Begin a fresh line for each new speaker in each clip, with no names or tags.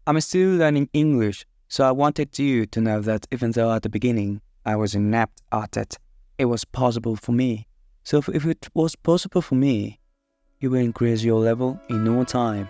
I'm still learning English, so I wanted you to know that even though at the beginning I was inept at it, it was possible for me. So if it was possible for me, you will increase your level in no time.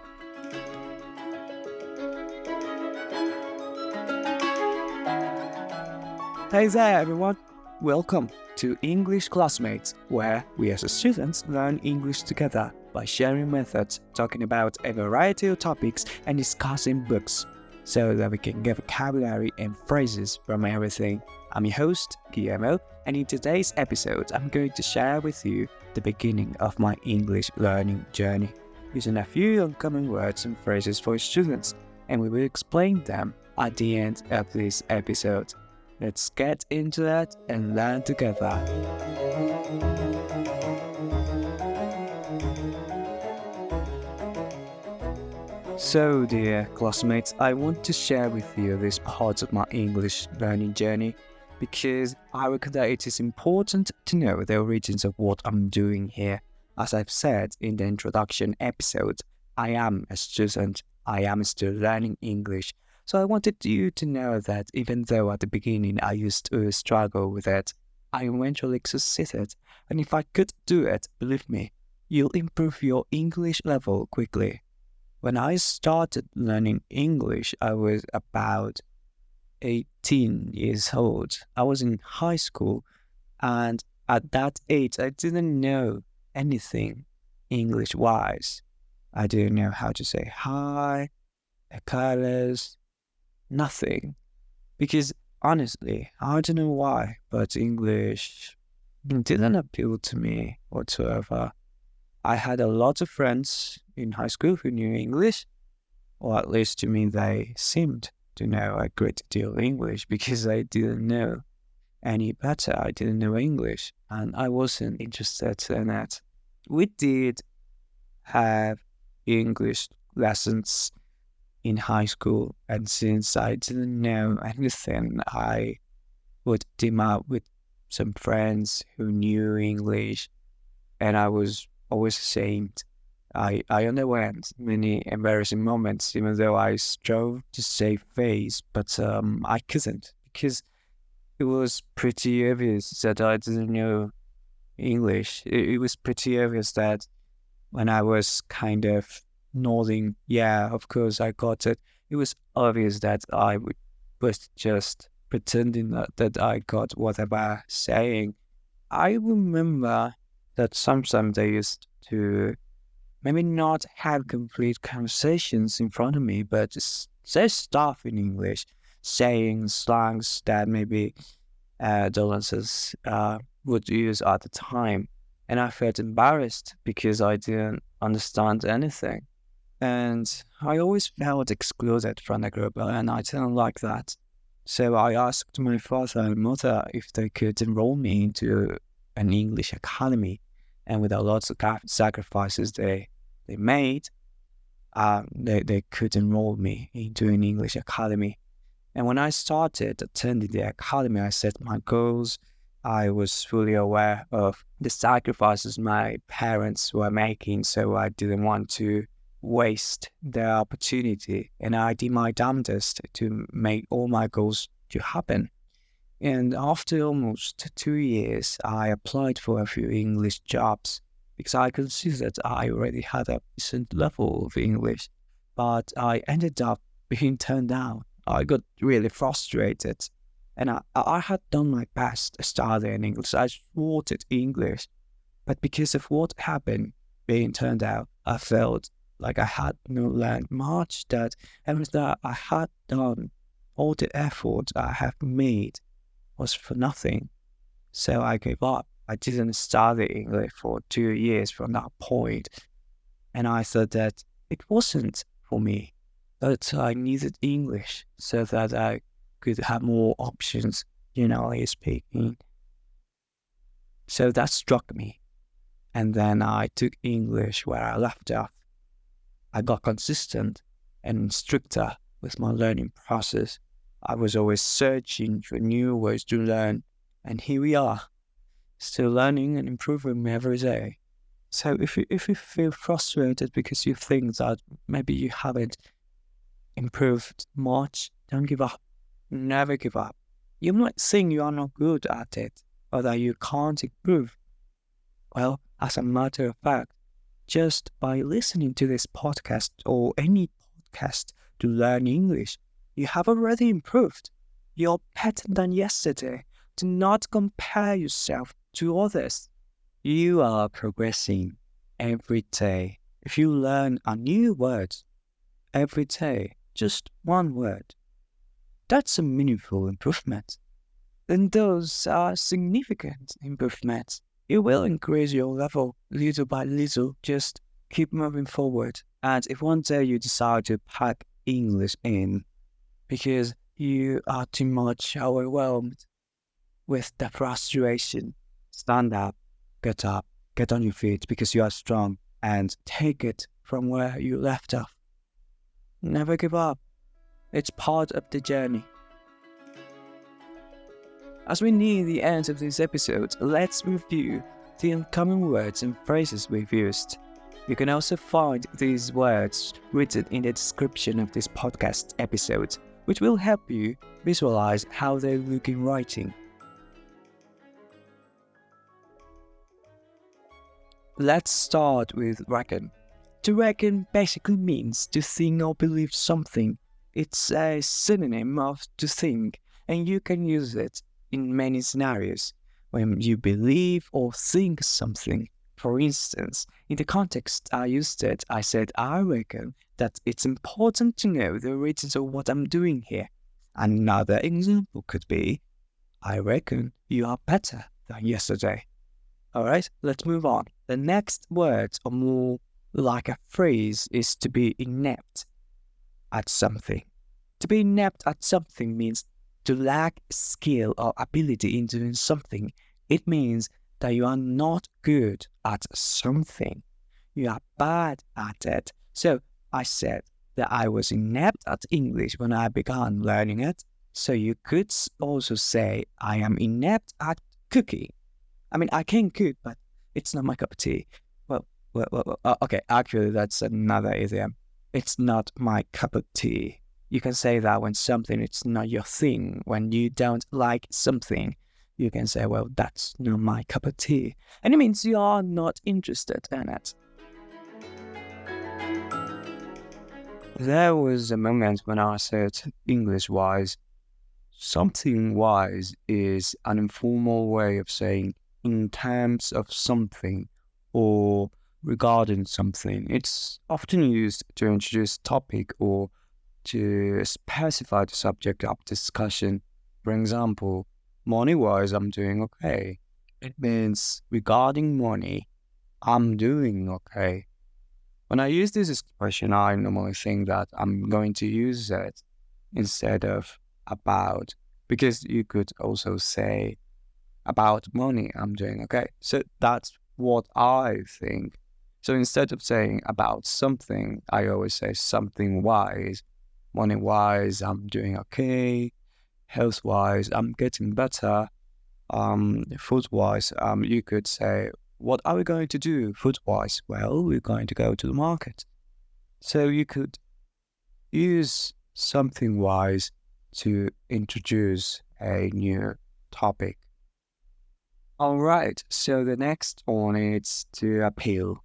Hey there, everyone. Welcome to English Classmates, where we as students learn English together by sharing methods, talking about a variety of topics, and discussing books, so that we can get vocabulary and phrases from everything. I'm your host, Guillermo, and in today's episode, I'm going to share with you the beginning of my English learning journey, using a few uncommon words and phrases for students, and we will explain them at the end of this episode. Let's get into that and learn together. So, dear classmates, I want to share with you this part of my English learning journey because I reckon that it is important to know the origins of what I'm doing here. As I've said in the introduction episode, I am a student. I am still learning English. So I wanted you to know that even though at the beginning I used to struggle with it, I eventually succeeded. And if I could do it, believe me, you'll improve your English level quickly. When I started learning English, I was about 18 years old. I was in high school, and at that age, I didn't know anything English-wise. I didn't know how to say hi, colors, nothing. Because honestly, I don't know why, but English didn't appeal to me whatsoever. I had a lot of friends in high school who knew English, or at least to me they seemed to know a great deal of English because I didn't know any better. I didn't know English and I wasn't interested in it. We did have English lessons in high school, and since I didn't know anything, I would team up with some friends who knew English, and I was always ashamed. I underwent many embarrassing moments, even though I strove to save face, but I couldn't because it was pretty obvious that I didn't know English. It was pretty obvious that when I was kind of nodding, yeah, of course I got it. It was obvious that was just pretending that I got whatever saying. I remember that sometimes they used to maybe not have complete conversations in front of me, but just say stuff in English, saying slangs that maybe adolescents would use at the time. And I felt embarrassed because I didn't understand anything. And I always felt excluded from the group, and I didn't like that. So I asked my father and mother if they could enroll me into an English academy. And with a lot of sacrifices they made, they could enroll me into an English academy. And when I started attending the academy, I set my goals. I was fully aware of the sacrifices my parents were making, so I didn't want to waste the opportunity. And I did my damnedest to make all my goals to happen. And after almost 2 years, I applied for a few English jobs because I considered I already had a decent level of English, but I ended up being turned down. I got really frustrated, and I had done my best studying English. I wanted English, but because of what happened being turned out, I felt like I had not learned much, that everything that I had done, all the effort I have made was for nothing. So I gave up. I didn't study English for 2 years from that point, and I thought that it wasn't for me, but I needed English so that I could have more options, generally speaking. So that struck me, and then I took English where I left off. I got consistent and stricter with my learning process. I was always searching for new ways to learn, and here we are, still learning and improving every day. So if you feel frustrated because you think that maybe you haven't improved much, don't give up. Never give up. You might think you are not good at it or that you can't improve. Well, as a matter of fact, just by listening to this podcast or any podcast to learn English, you have already improved. You're better than yesterday. Do not compare yourself to others. You are progressing every day. If you learn a new word every day, just one word, that's a meaningful improvement. And those are significant improvements. It will increase your level little by little. Just keep moving forward. And if one day you decide to pack English in because you are too much overwhelmed with the frustration, stand up, get on your feet because you are strong and take it from where you left off. Never give up. It's part of the journey. As we near the end of this episode, let's review the uncommon words and phrases we've used. You can also find these words written in the description of this podcast episode, which will help you visualize how they look in writing. Let's start with reckon. To reckon basically means to think or believe something. It's a synonym of to think, and you can use it in many scenarios when you believe or think something. For instance, in the context I used it, I said I reckon that it's important to know the origins of what I'm doing here. Another example could be, I reckon you are better than yesterday. Alright, let's move on. The next word, or more like a phrase, is to be inept at something. To be inept at something means to lack skill or ability in doing something. It means that you are not good at something. You are bad at it. So I said that I was inept at English when I began learning it. So you could also say I am inept at cooking. I mean, I can cook, but it's not my cup of tea. Okay, actually, that's another idiom. It's not my cup of tea. You can say that when something it's not your thing, when you don't like something, you can say, well, that's not my cup of tea. And it means you are not interested in it. There was a moment when I said English-wise. Something wise is an informal way of saying in terms of something or regarding something. It's often used to introduce a topic or to specify the subject of discussion. For example, money-wise, I'm doing okay. It means regarding money, I'm doing okay. When I use this expression, I normally think that I'm going to use it instead of about, because you could also say about money, I'm doing okay. So that's what I think. So instead of saying about something, I always say something wise. Money wise, I'm doing okay. Health wise, I'm getting better. Food wise, you could say, what are we going to do food wise? Well, we're going to go to the market. So you could use something wise to introduce a new topic. Alright, so the next one is to appeal.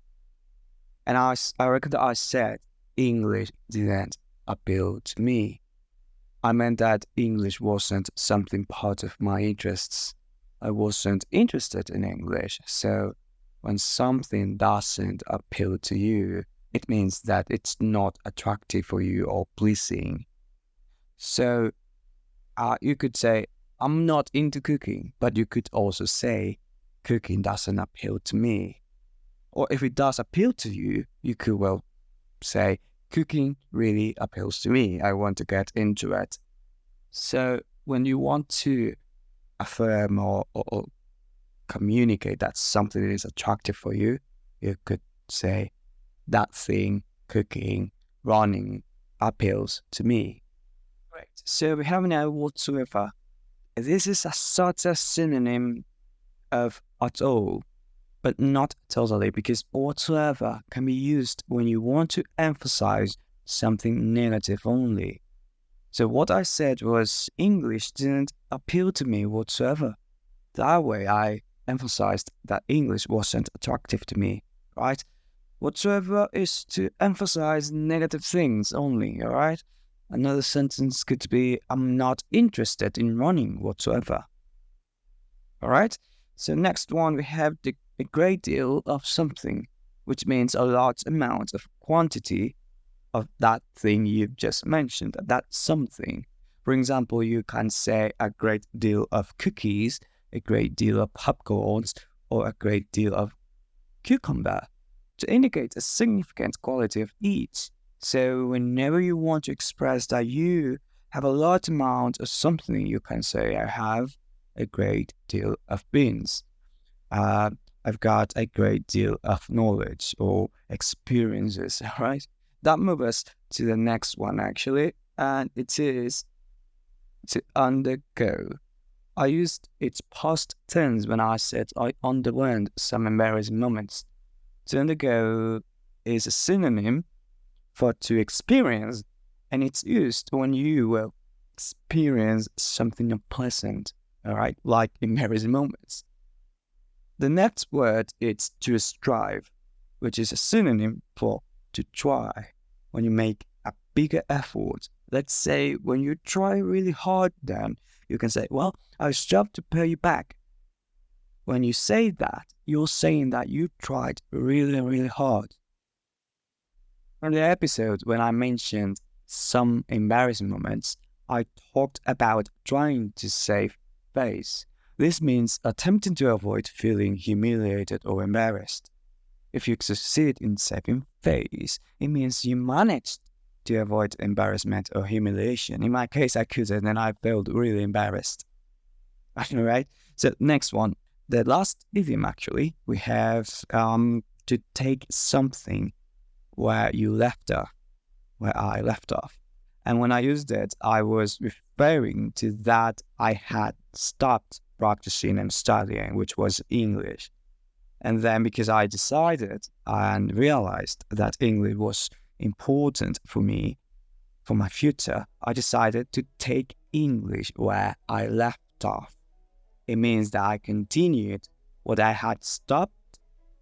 And I reckon that I said English didn't appeal to me. I meant that English wasn't something part of my interests. I wasn't interested in English. So when something doesn't appeal to you, it means that it's not attractive for you or pleasing. So you could say, I'm not into cooking, but you could also say, cooking doesn't appeal to me. Or if it does appeal to you, you could well say, cooking really appeals to me. I want to get into it. So when you want to affirm or communicate that something is attractive for you, you could say, that thing, cooking, running, appeals to me. Right. So we have now whatsoever. This is a sort of synonym of at all, but not totally, because whatsoever can be used when you want to emphasize something negative only. So what I said was English didn't appeal to me whatsoever. That way I emphasized that English wasn't attractive to me, right? Whatsoever is to emphasize negative things only, alright? Another sentence could be, I'm not interested in running whatsoever. Alright? So next one, we have a great deal of something, which means a large amount of quantity of that thing you've just mentioned, that something. For example, you can say a great deal of cookies, a great deal of popcorns, or a great deal of cucumber to indicate a significant quality of each. So whenever you want to express that you have a large amount of something, you can say, I have a great deal of beans. I've got a great deal of knowledge or experiences, right? That moves us to the next one, actually, and it is to undergo. I used its past tense when I said I underwent some embarrassing moments. To undergo is a synonym for to experience, and it's used when you will experience something unpleasant, all right, like embarrassing moments. The next word is to strive, which is a synonym for to try. When you make a bigger effort, let's say when you try really hard, then you can say, well, I strive to pay you back. When you say that, you're saying that you tried really, really hard. In the episode when I mentioned some embarrassing moments, I talked about trying to save face. This means attempting to avoid feeling humiliated or embarrassed. If you succeed in saving face, it means you managed to avoid embarrassment or humiliation. In my case, I couldn't, and I felt really embarrassed. Alright? So next one, the last idiom actually, we have to take something where you left off, where I left off. And when I used it, I was referring to that I had stopped practicing and studying, which was English. And then because I decided and realized that English was important for me, for my future, I decided to take English where I left off. It means that I continued what I had stopped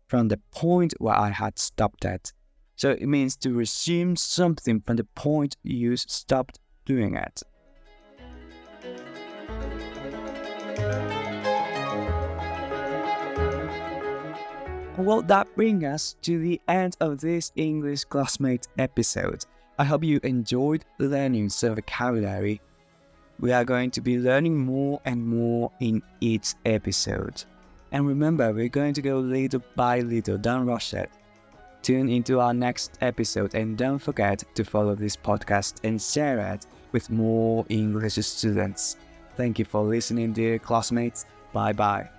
from the point where I had stopped at. So it means to resume something from the point you stopped doing it. Well, that brings us to the end of this English Classmates episode. I hope you enjoyed learning some vocabulary. We are going to be learning more and more in each episode. And remember, we're going to go little by little, don't rush it. Tune into our next episode and don't forget to follow this podcast and share it with more English students. Thank you for listening, dear classmates. Bye bye.